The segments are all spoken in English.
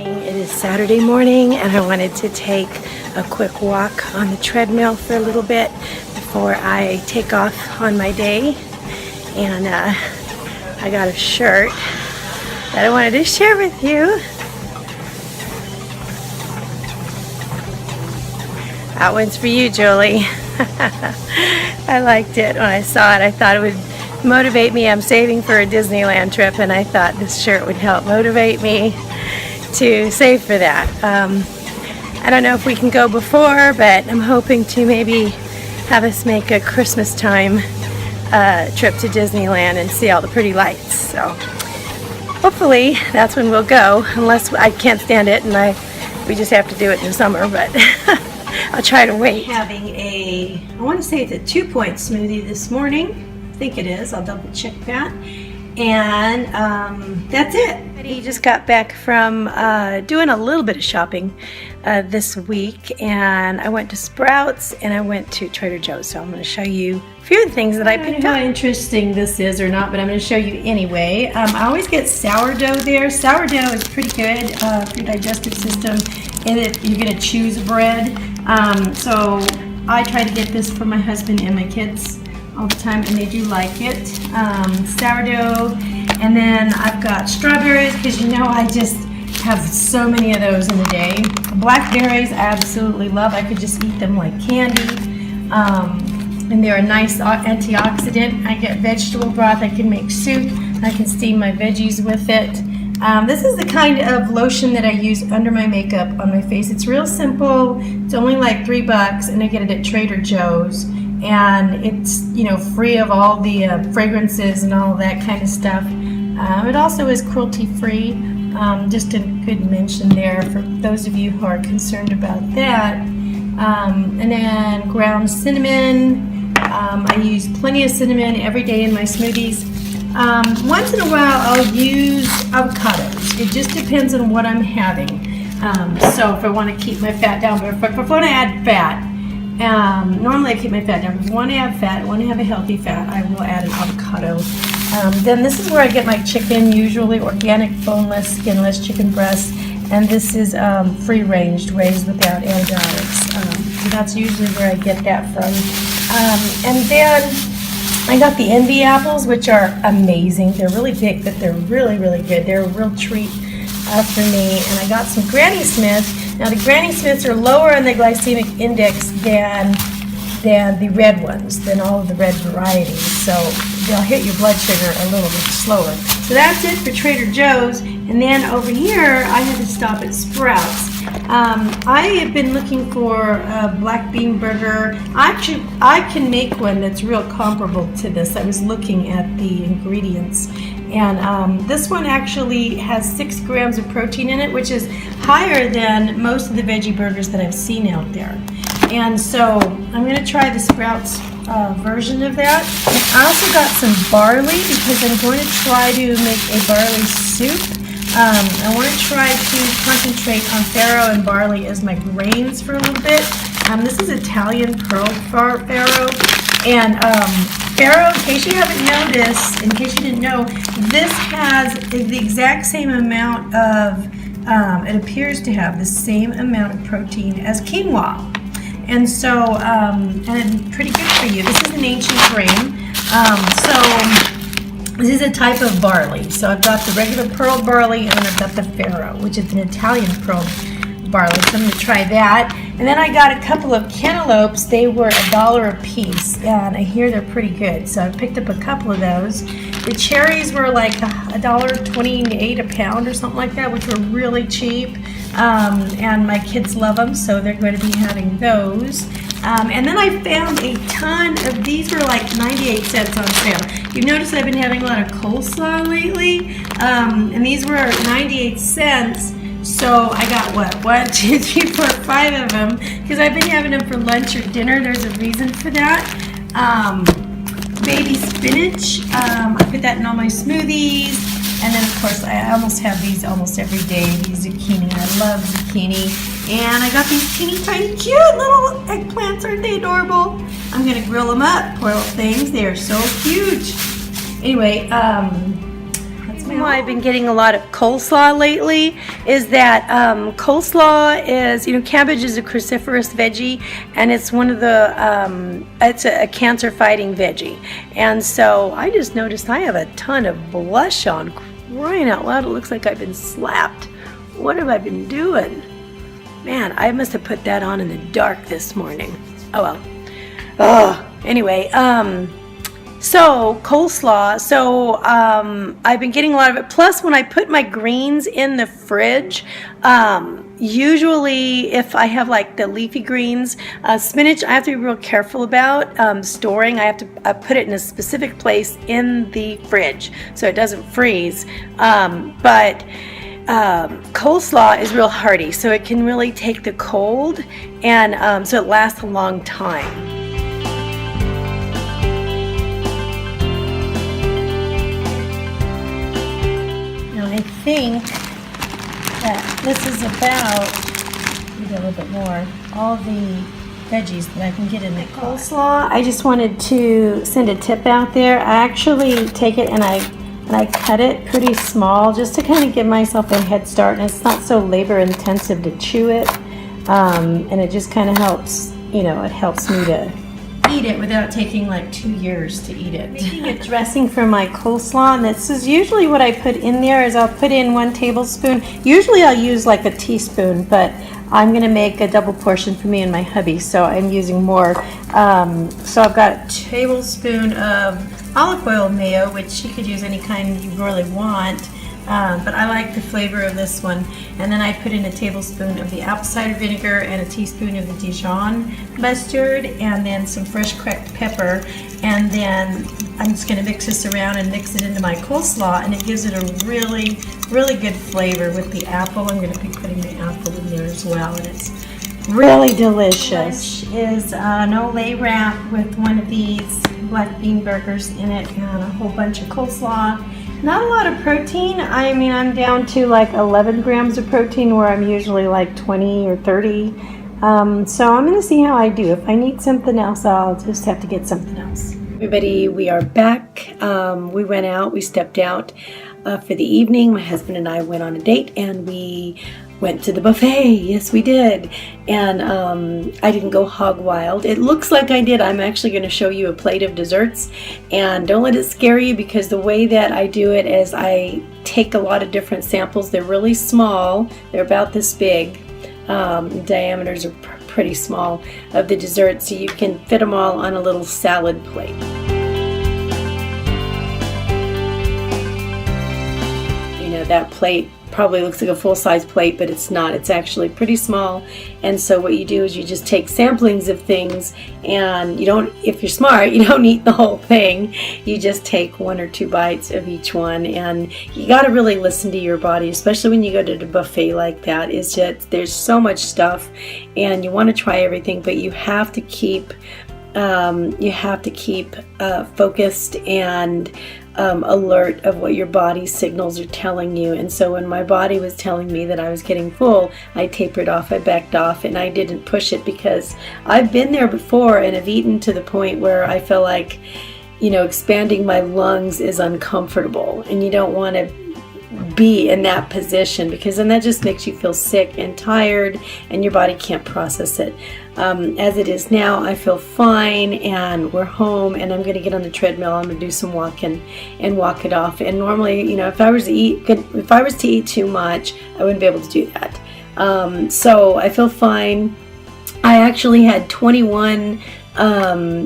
It is Saturday morning and I wanted to take a quick walk on the treadmill for a little bit before I take off on my day. And I got a shirt that I wanted to share with you. That one's for you, Julie. I liked it when I saw it. I thought it would motivate me. I'm saving for a Disneyland trip and I thought this shirt would help motivate me to save for that. I don't know if we can go before, but I'm hoping to maybe have us make a Christmas time trip to Disneyland and see all the pretty lights. So hopefully that's when we'll go, unless I can't stand it and we just have to do it in the summer, but I'll try to wait. Having I want to say it's a 2-point smoothie this morning. I think it is. I'll double check that. And that's it. He just got back from doing a little bit of shopping this week, and I went to Sprouts and I went to Trader Joe's. So I'm going to show you a few of the things that I picked up. How interesting this is or not, but I'm going to show you anyway. I always get sourdough there. Sourdough is pretty good for your digestive system. In it, you're going to choose bread. So I try to get this for my husband and my kids all the time, and they do like it. Sourdough, and then I've got strawberries, because you know I just have so many of those in a day. Blackberries I absolutely love. I could just eat them like candy. And they're a nice antioxidant. I get vegetable broth. I can make soup. I can steam my veggies with it. This is the kind of lotion that I use under my makeup on my face. It's real simple. It's only like $3, and I get it at Trader Joe's. And it's, you know, free of all the fragrances and all that kind of stuff. It also is cruelty-free. Just a good mention there for those of you who are concerned about that. And then ground cinnamon. I use plenty of cinnamon every day in my smoothies. Once in a while I'll use avocados. It just depends on what I'm having. So if I want to keep my fat down, but if I want to add fat, normally I keep my fat down. If I want to have fat, I want to have a healthy fat, I will add an avocado. Then this is where I get my chicken, usually organic, boneless, skinless chicken breast. And this is free-range, raised without antibiotics. So that's usually where I get that from. And then I got the Envy apples, which are amazing. They're really big, but they're really, really good. They're a real treat for me. And I got some Granny Smiths. Now the Granny Smiths are lower in the glycemic index than the red ones, than all of the red varieties. So they'll hit your blood sugar a little bit slower. So that's it for Trader Joe's. And then over here, I had to stop at Sprouts. I have been looking for a black bean burger. Actually, I can make one that's real comparable to this. I was looking at the ingredients. And this one actually has 6 grams of protein in it, which is higher than most of the veggie burgers that I've seen out there. And so I'm going to try the Sprouts version of that. I also got some barley, because I'm going to try to make a barley soup. I want to try to concentrate on farro and barley as my grains for a little bit. This is Italian pearl farro. And farro, in case you haven't noticed, in case you didn't know, this has the exact same amount of, it appears to have the same amount of protein as quinoa. And so, and pretty good for you. This is an ancient grain. This is a type of barley. So I've got the regular pearl barley, and then I've got the farro, which is an Italian pearl barley. So I'm going to try that. And then I got a couple of cantaloupes. They were $1 a piece, and I hear they're pretty good. So I picked up a couple of those. The cherries were like $1.28 a pound or something like that, which were really cheap. And my kids love them, so they're going to be having those. And then I found a ton of, these were like 98 cents on sale. You notice I've been having a lot of coleslaw lately, and these were 98 cents. So I got what, 1, 2, 3, 4, 5 of them, because I've been having them for lunch or dinner. There's a reason for that. Baby spinach, I put that in all my smoothies. And then, of course, I almost have these almost every day, these zucchini. I love zucchini. And I got these teeny tiny cute little eggplants. Aren't they adorable? I'm going to grill them up, poor little things. They are so cute. Anyway, that's Why I've been getting a lot of coleslaw lately is that coleslaw is, cabbage is a cruciferous veggie, and it's one of the, it's a cancer-fighting veggie. And so I just noticed I have a ton of blush on. Crying out loud, it looks like I've been slapped. What have I been doing? Man, I must have put that on in the dark this morning. Oh well. Anyway, so coleslaw. So I've been getting a lot of it. Plus, when I put my greens in the fridge, usually if I have like the leafy greens, spinach, I have to be real careful about storing. I have to put it in a specific place in the fridge so it doesn't freeze. But coleslaw is real hardy, so it can really take the cold, and so it lasts a long time. I think that this is about, maybe a little bit more, all the veggies that I can get in the coleslaw. I just wanted to send a tip out there. I actually take it and I cut it pretty small just to kind of give myself a head start, and it's not so labor intensive to chew it, and it just kind of helps, it helps me to eat it without taking like 2 years to eat it. Making a dressing for my coleslaw, and this is usually what I put in there is I'll put in 1 tablespoon. Usually I'll use like a teaspoon, but I'm going to make a double portion for me and my hubby, so I'm using more. So I've got a tablespoon of olive oil mayo, which you could use any kind you really want. But I like the flavor of this one. And then I put in a tablespoon of the apple cider vinegar and a teaspoon of the Dijon mustard, and then some fresh cracked pepper. And then I'm just going to mix this around and mix it into my coleslaw, and it gives it a really, really good flavor with the apple. I'm going to be putting the apple in there as well, and it's really delicious. Is an Olay wrap with one of these black bean burgers in it and a whole bunch of coleslaw. Not a lot of protein. I mean, I'm down to like 11 grams of protein where I'm usually like 20 or 30. So I'm going to see how I do. If I need something else, I'll just have to get something else. Everybody, we are back. We went out. We stepped out for the evening. My husband and I went on a date, and we went to the buffet. Yes, we did. And I didn't go hog wild. It looks like I did. I'm actually going to show you a plate of desserts, and don't let it scare you, because the way that I do it is I take a lot of different samples. They're really small. They're about this big. Diameters are pretty small of the desserts, so you can fit them all on a little salad plate. That plate probably looks like a full-size plate, but it's not. It's actually pretty small. And so what you do is you just take samplings of things, and you don't, if you're smart, you don't eat the whole thing. You just take 1 or 2 bites of each one, and you got to really listen to your body, especially when you go to the buffet like that. It's just, there's so much stuff, and you want to try everything, but you have to keep focused and alert of what your body's signals are telling you. And so when my body was telling me that I was getting full, I tapered off, I backed off, and I didn't push it, because I've been there before and have eaten to the point where I feel like, expanding my lungs is uncomfortable, and you don't want to be in that position, because then that just makes you feel sick and tired, and your body can't process it. As it is now, I feel fine, and we're home, and I'm going to get on the treadmill. I'm going to do some walking and walk it off. And normally, if I was to eat too much, I wouldn't be able to do that. So I feel fine. I actually had 21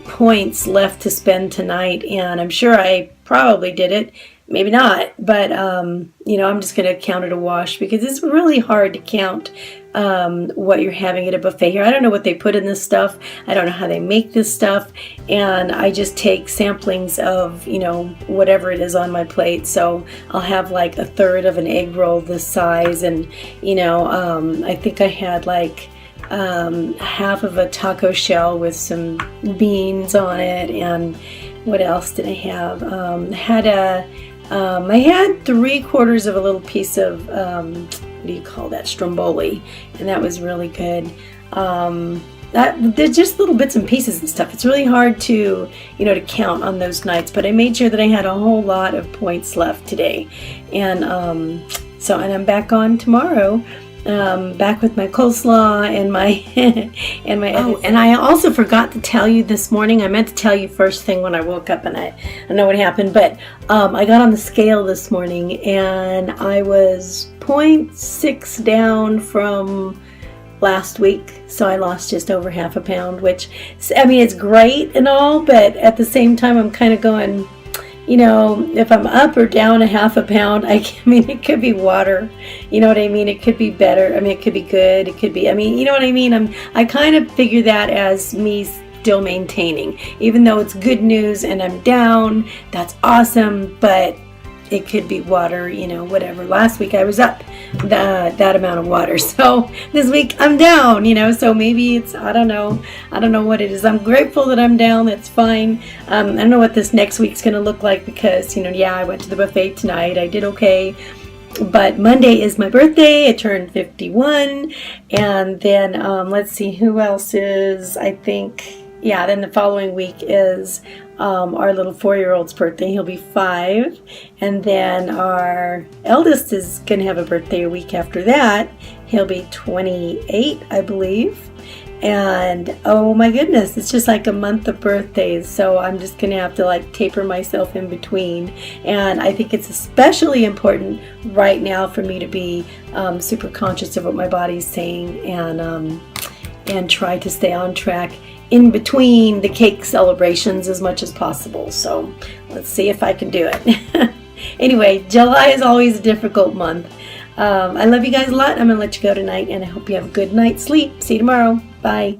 points left to spend tonight, and I'm sure I probably did it. Maybe not, but I'm just going to count it a wash, because it's really hard to count what you're having at a buffet here. I don't know what they put in this stuff. I don't know how they make this stuff, and I just take samplings of whatever it is on my plate. So I'll have like a third of an egg roll this size, and I think I had like half of a taco shell with some beans on it. And what else did I have? I had 3/4 of a little piece of what do you call that, stromboli, and that was really good. there's just little bits and pieces and stuff. It's really hard to, to count on those nights, but I made sure that I had a whole lot of points left today. And and I'm back on tomorrow, back with my coleslaw and my and I also forgot to tell you this morning. I meant to tell you first thing when I woke up, and I don't know what happened, but I got on the scale this morning and I was 0.6 down from last week, so I lost just over half a pound, which, I mean, it's great and all, but at the same time I'm kind of going, if I'm up or down a half a pound, I mean, it could be water, you know what I mean? It could be better. I mean, it could be good. It could be, I mean, you know what I mean? I kind of figure that as me still maintaining, even though it's good news and I'm down, that's awesome, but it could be water, whatever. Last week I was up that amount of water. So this week I'm down, so maybe it's, I don't know what it is. I'm grateful that I'm down. That's fine. I don't know what this next week's going to look like because, I went to the buffet tonight. I did okay. But Monday is my birthday. I turned 51. And then, let's see, who else is, I think, then the following week is our little 4-year-old's birthday. He'll be 5. And then our eldest is going to have a birthday a week after that. He'll be 28, I believe. And oh my goodness, it's just like a month of birthdays. So I'm just going to have to taper myself in between. And I think it's especially important right now for me to be super conscious of what my body's saying and try to stay on track in between the cake celebrations as much as possible. So let's see if I can do it. Anyway, July is always a difficult month. I love you guys a lot. I'm going to let you go tonight, and I hope you have a good night's sleep. See you tomorrow. Bye.